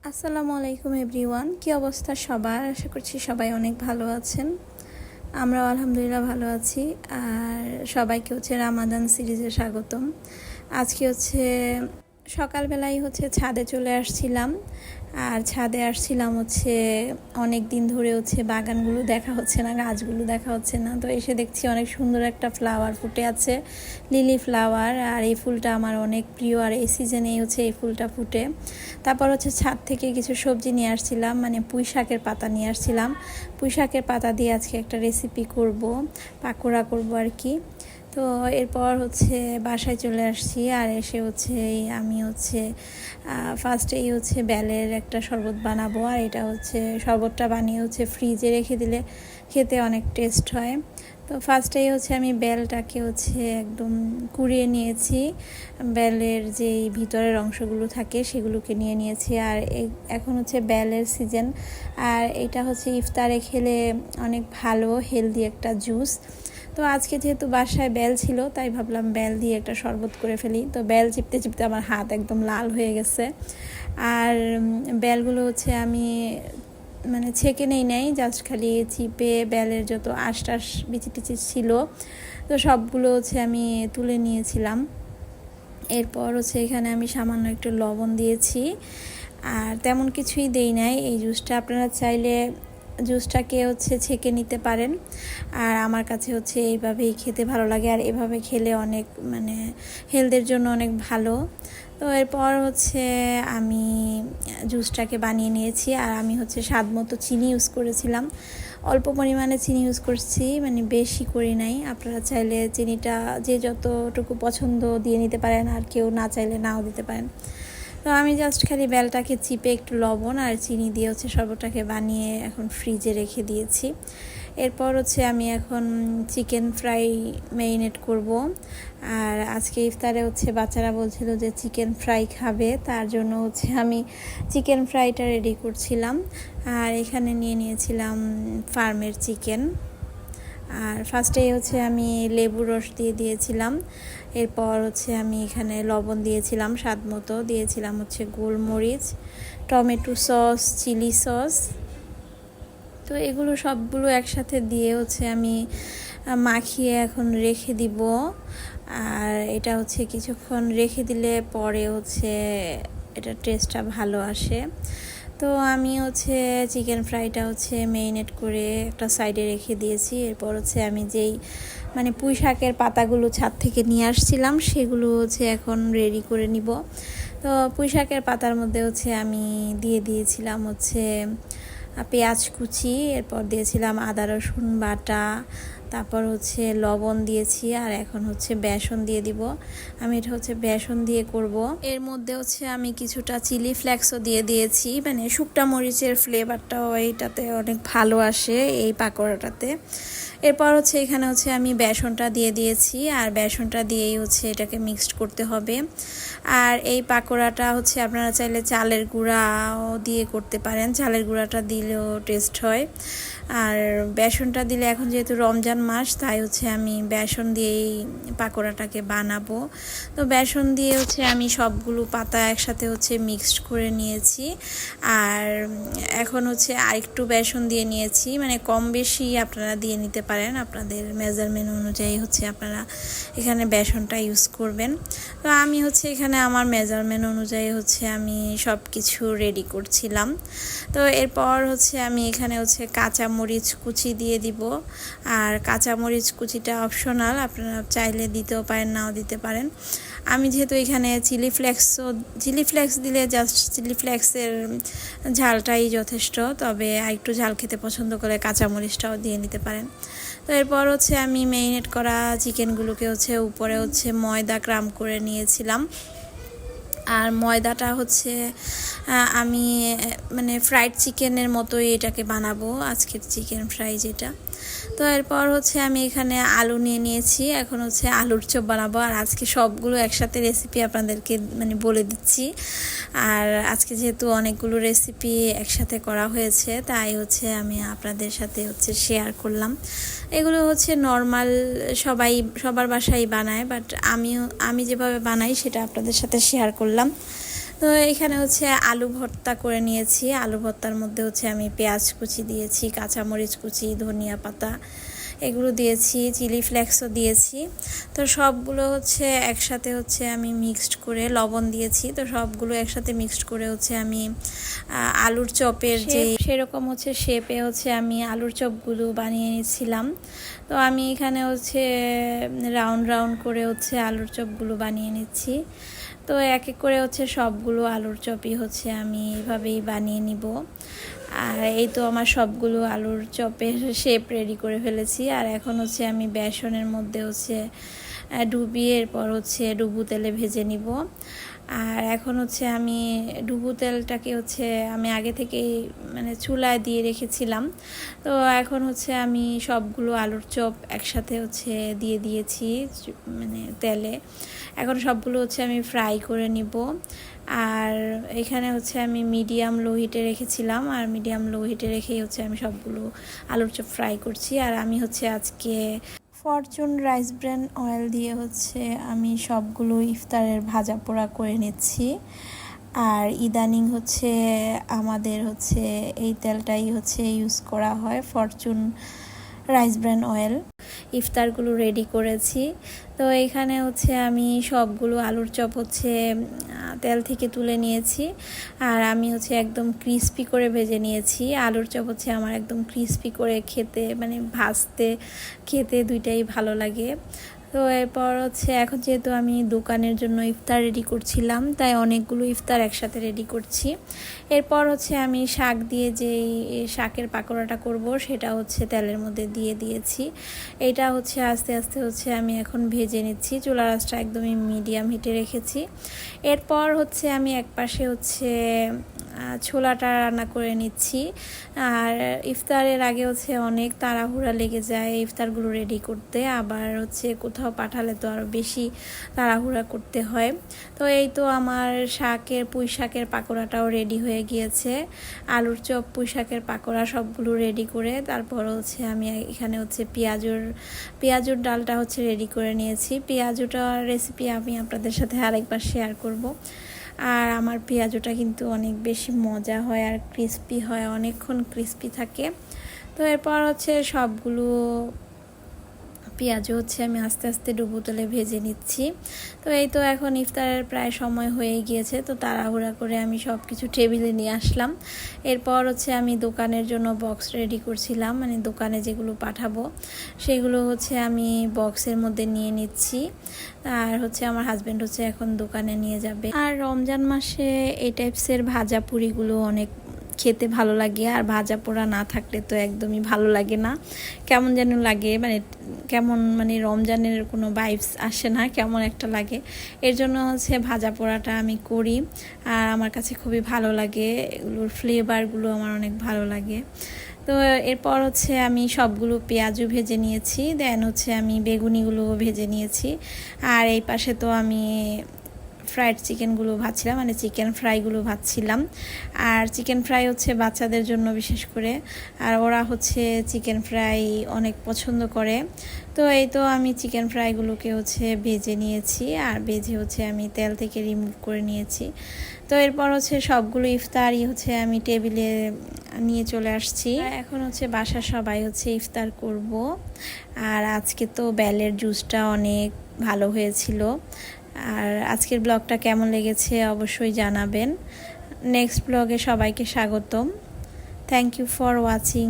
আসসালামু আলাইকুম এভরিওয়ান, কি অবস্থা সবার? আশা করছি সবাই অনেক ভালো আছেন। আমরাও আলহামদুলিল্লাহ ভালো আছি। আর সবাইকে রামাদান সিরিজে স্বাগতম। আজকে সকালবেলায় ছাদে চলে আসছিলাম। আর ছাদে আসছিলাম অনেক দিন ধরে বাগানগুলো দেখা হচ্ছে না, গাছগুলো দেখা হচ্ছে না। তো এসে দেখছি অনেক সুন্দর একটা ফ্লাওয়ার ফুটে আছে, লিলি ফ্লাওয়ার। আর এই ফুলটা আমার অনেক প্রিয়, আর এই সিজনেই এই ফুলটা ফুটে। তারপর ছাদ থেকে কিছু সবজি নিয়ে আসছিলাম, মানে পুঁই শাকের পাতা নিয়ে আসছিলাম। পুঁই শাকের পাতা দিয়ে আজকে একটা রেসিপি করব, পাকোড়া করব আর কি। তো এরপর বাসায় চলে আসছি। আর এসে আমি ফার্স্টেই বেলের একটা শরবত বানাবো। আর এটা শরবতটা বানিয়ে ফ্রিজে রেখে দিলে খেতে অনেক টেস্ট হয়। তো ফার্স্টেই আমি বেলটাকে একদম কুড়িয়ে নিয়েছি। বেলের যেই ভিতরের অংশগুলো থাকে সেগুলোকে নিয়ে নিয়েছি। আর এখন বেলের সিজন। আর এটা ইফতারে খেলে অনেক ভালো, হেলদি একটা জুস। তো আজকে যেহেতু বাসায় বেল ছিল, তাই ভাবলাম বেল দিয়ে একটা শরবত করে ফেলি। তো বেল চিপতে চিপতে আমার হাত একদম লাল হয়ে গেছে। আর বেলগুলো আমি মানে ছেঁকে নেই, জাস্ট খালি চিপে বেলের যত আঁশ বিচি টিচি ছিল তো সবগুলো আমি তুলে নিয়েছিলাম। এরপর এখানে আমি সামান্য একটু লবণ দিয়েছি, আর তেমন কিছুই দেই নাই। এই জুসটা আপনারা চাইলে জুসটাকে ছেঁকে নিতে পারেন। আর আমার কাছে এইভাবেই খেতে ভালো লাগে, আর এভাবে খেলে অনেক মানে হেলথের জন্য অনেক ভালো। তো এরপর আমি জুসটাকে বানিয়ে নিয়েছি। আর আমি স্বাদ মতো চিনি ইউজ করেছিলাম, অল্প পরিমাণে চিনি ইউজ করছি, মানে বেশি করি নাই। আপনারা চাইলে চিনিটা যে যতটুকু পছন্দ দিয়ে নিতে পারেন, আর কেউ না চাইলে নাও দিতে পারেন। তো আমি জাস্ট খালি বেলটাকে চিপে একটু লবণ আর চিনি দিয়ে শরবতটাকে বানিয়ে এখন ফ্রিজে রেখে দিয়েছি। এরপর আমি এখন চিকেন ফ্রাই ম্যারিনেট করব। আর আজকে ইফতারে বাচ্চারা বলছিল যে চিকেন ফ্রাই খাবে, তার জন্য আমি চিকেন ফ্রাইটা রেডি করছিলাম। আর এখানে নিয়ে নিয়েছিলাম ফার্মের চিকেন। আর ফার্স্টেই আমি লেবুর রস দিয়ে দিয়েছিলাম। এরপর আমি এখানে লবণ দিয়েছিলাম, স্বাদ মতো দিয়েছিলাম গোলমরিচ, টমেটো সস, চিলি সস। তো এগুলো সবগুলো একসাথে দিয়ে আমি মাখিয়ে এখন রেখে দিব। আর এটা কিছুক্ষণ রেখে দিলে পরে এটা টেস্টটা ভালো আসে। তো আমি চিকেন ফ্রাইটা ম্যারিনেট করে একটা সাইডে রেখে দিয়েছি। এরপর আমি যেই মানে পুঁই শাকের পাতাগুলো ছাদ থেকে নিয়ে আসছিলাম সেগুলো এখন রেডি করে নিব। তো পুঁই শাকের পাতার মধ্যে আমি দিয়ে দিয়েছিলাম পেঁয়াজ কুচি, এরপর দিয়েছিলাম আদা রসুন বাটা, তারপর লবণ দিয়েছি। আর এখন বেসন দিয়ে দিব। আমি এটা বেসন দিয়ে করব। এর মধ্যে আমি কিছুটা চিলি ফ্লেক্সও দিয়ে দিয়েছি, মানে শুকনা মরিচের ফ্লেভারটাও এইটাতে অনেক ভালো আসে এই পাকোড়াটাতে। এরপর এখানে আমি বেসনটা দিয়ে দিয়েছি। আর বেসনটা দিয়েই এটাকে মিক্সড করতে হবে। আর এই পাকোড়াটা আপনারা চাইলে চালের গুঁড়াও দিয়ে করতে পারেন, চালের গুঁড়াটা দিলেও টেস্ট হয়। আর বেসনটা দিলে এখন যেহেতু রমজান মাস, তাই আমি বেসন দিয়েই পাকোড়াটাকে বানাবো। তো বেসন দিয়ে আমি সবগুলো পাতা একসাথে মিক্সড করে নিয়েছি। আর এখন আরেকটু বেসন দিয়ে নিয়েছি, মানে কম বেশি আপনারা দিয়ে নিতে পারেন, আপনাদের মেজারমেন্ট অনুযায়ী আপনারা এখানে বেসনটা ইউজ করবেন। তো আমি এখানে আমার মেজারমেন্ট অনুযায়ী আমি সব কিছু রেডি করছিলাম। তো এরপর আমি এখানে কাঁচা মরিচ কুচি দিয়ে দিব। আর কাঁচা মরিচ কুচিটা অপশনাল, আপনারা চাইলে দিতেও পারেন, নাও দিতে পারেন। আমি যেহেতু এখানে চিলি ফ্লেক্স দিলে জাস্ট চিলি ফ্লেক্সের ঝালটাই যথেষ্ট, তবে একটু ঝাল খেতে পছন্দ করে কাঁচা মরিচটাও দিয়ে নিতে পারেন। তো এরপর আমি ম্যারিনেট করা চিকেনগুলোকে উপরে ময়দা ক্রাম করে নিয়েছিলাম। আর ময়দাটা আমি মানে ফ্রাইড চিকেনের মতোই এটাকে বানাবো, আজকের চিকেন ফ্রাই যেটা। তো এরপর আমি এখানে আলু নিয়ে নিয়েছি, এখন আলুর চপ বানাবো। আর আজকে সবগুলো একসাথে রেসিপি আপনাদেরকে মানে বলে দিচ্ছি। আর আজকে যেহেতু অনেকগুলো রেসিপি একসাথে করা হয়েছে, তাই আমি আপনাদের সাথে শেয়ার করলাম। এগুলো নর্মাল সবার বাসায় বানায়, বাট আমি যেভাবে বানাই সেটা আপনাদের সাথে শেয়ার করলাম। তো এখানে হচ্ছে আলু ভর্তা করে নিয়েছি। আলু ভর্তার মধ্যে হচ্ছে আমি পেঁয়াজ কুচি দিয়েছি, কাঁচামরিচ কুচি, ধনিয়া পাতা এগুলো দিয়েছি, চিলি ফ্লেক্সও দিয়েছি। তো সবগুলো হচ্ছে একসাথে হচ্ছে আমি মিক্সড করে লবণ দিয়েছি। তো সবগুলো একসাথে মিক্সড করে হচ্ছে আমি আলুর চপের যে সেরকম হচ্ছে শেপে হচ্ছে আমি আলুর চপগুলো বানিয়ে নিয়েছিলাম। তো আমি এখানে হচ্ছে রাউন্ড রাউন্ড করে হচ্ছে আলুর চপগুলো বানিয়ে নিচ্ছি। তো এক এক করে হচ্ছে সবগুলো আলুর চপই হচ্ছে আমি এইভাবেই বানিয়ে নিব। আর এই তো আমার সবগুলো আলুর চপের শেপ রেডি করে ফেলেছি। আর এখন হচ্ছে আমি বেসনের মধ্যে হচ্ছে ডুবিয়ে এরপর হচ্ছে ডুবু তেলে ভেজে নিব। আর এখন হচ্ছে আমি ডুবু তেলটাকে হচ্ছে আমি আগে থেকেই মানে চুলায় দিয়ে রেখেছিলাম। তো এখন হচ্ছে আমি সবগুলো আলুর চপ একসাথে হচ্ছে দিয়ে দিয়েছি মানে তেলে। এখন সবগুলো হচ্ছে আমি ফ্রাই করে নিব। আর এখানে হচ্ছে আমি মিডিয়াম লো হিটে রেখেছিলাম, আর মিডিয়াম লো হিটে রেখেই হচ্ছে আমি সবগুলো আলুর চপ ফ্রাই করছি। আর আমি হচ্ছে আজকে ফরচুন রাইস ব্র্যান অয়েল দিয়ে হচ্ছে আমি সবগুলো ইফতারের ভাজা পোড়া করে নিচ্ছি। আর ইদানিং হচ্ছে আমাদের হচ্ছে এই তেলটাই হচ্ছে ইউজ করা হয়, ফরচুন রাইস ব্র্যান অয়েল। ইফতারগুলো রেডি করেছি। তো এখানে হচ্ছে আমি সবগুলো আলুর চপ হচ্ছে তেল থেকে তুলে নিয়েছি। আর আমি হচ্ছে একদম ক্রিস্পি করে ভেজে নিয়েছি। আলুর চপ হচ্ছে আমার একদম ক্রিস্পি করে খেতে মানে ভাজতে খেতে দুইটাই ভালো লাগে। তো এরপর হচ্ছে এখন যেহেতু আমি দোকানের জন্য ইফতার রেডি করছিলাম, তাই অনেকগুলো ইফতার একসাথে রেডি করছি। এরপর হচ্ছে আমি শাক দিয়ে যেই শাকের পাকোড়াটা করব সেটা হচ্ছে তেলের মধ্যে দিয়ে দিয়েছি। এটা হচ্ছে আস্তে আস্তে হচ্ছে আমি এখন ভেজে নিচ্ছি। চুলার আঁচটা একদমই মিডিয়াম হিটে রেখেছি। এরপর হচ্ছে আমি একপাশে হচ্ছে ছোলাটা রান্না করে নিচ্ছি। আর ইফতারের আগে হচ্ছে অনেক তাড়াহুড়া লেগে যায় ইফতারগুলো রেডি করতে, আবার হচ্ছে কোথাও পাঠালে তো আরও বেশি তাড়াহুড়া করতে হয়। তো এই তো আমার পুঁই শাকের পাকোড়াটাও রেডি হয়ে গিয়েছে। আলুর চপ, পুঁই শাকের পাকোড়া সবগুলো রেডি করে তারপর হচ্ছে আমি এখানে হচ্ছে পেঁয়াজুর ডালটা হচ্ছে রেডি করে নিয়েছি। পেঁয়াজুটার রেসিপি আমি আপনাদের সাথে আরেকবার শেয়ার করব। আর আমার পেঁয়াজুটা কিন্তু অনেক বেশি মজা হয় আর ক্রিস্পি হয়, অনেকক্ষণ ক্রিস্পি থাকে। তো এরপর হচ্ছে সবগুলো পেঁয়াজও হচ্ছে আমি আস্তে আস্তে ডুবো তেলে ভেজে নিচ্ছি। তো এই তো এখন ইফতারের প্রায় সময় হয়ে গিয়েছে। তো তাড়াহুড়া করে আমি সব কিছু টেবিলে নিয়ে আসলাম। এরপর হচ্ছে আমি দোকানের জন্য বক্স রেডি করছিলাম, মানে দোকানে যেগুলো পাঠাবো সেগুলো হচ্ছে আমি বক্সের মধ্যে নিয়ে নিচ্ছি। আর হচ্ছে আমার হাজব্যান্ড হচ্ছে এখন দোকানে নিয়ে যাবে। আর রমজান মাসে এই টাইপসের ভাজা পুরিগুলো অনেক খেতে ভালো লাগে। আর ভাজা পোড়া না থাকলে তো একদমই ভালো লাগে না, কেমন যেন লাগে, মানে রমজানের কোনো ভাইবস আসে না, কেমন একটা লাগে। এর জন্য হচ্ছে ভাজা পোড়াটা আমি করি আর আমার কাছে খুবই ভালো লাগে, এগুলোর ফ্লেভারগুলো আমার অনেক ভালো লাগে। তো এরপর হচ্ছে আমি সবগুলো পেঁয়াজও ভেজে নিয়েছি, দেন হচ্ছে আমি বেগুনিগুলোও ভেজে নিয়েছি। আর এই পাশে তো আমি ফ্রাইড চিকেনগুলো ভাজছিলাম, মানে চিকেন ফ্রাইগুলো ভাজছিলাম। আর চিকেন ফ্রাই হচ্ছে বাচ্চাদের জন্য বিশেষ করে, আর ওরা হচ্ছে চিকেন ফ্রাই অনেক পছন্দ করে। তো এই তো আমি চিকেন ফ্রাইগুলোকে হচ্ছে ভেজে নিয়েছি, আর ভেজে হচ্ছে আমি তেল থেকে রিমুভ করে নিয়েছি। তো এরপর হচ্ছে সবগুলো ইফতারই হচ্ছে আমি টেবিলে নিয়ে চলে আসছি। এখন হচ্ছে বাসার সবাই হচ্ছে ইফতার করব। আর আজকে তো বেলের জুসটা অনেক ভালো হয়েছিল। আর আজকের ব্লগটা কেমন লেগেছে অবশ্যই জানাবেন। নেক্সট ব্লগে সবাইকে স্বাগতম। Thank you for watching.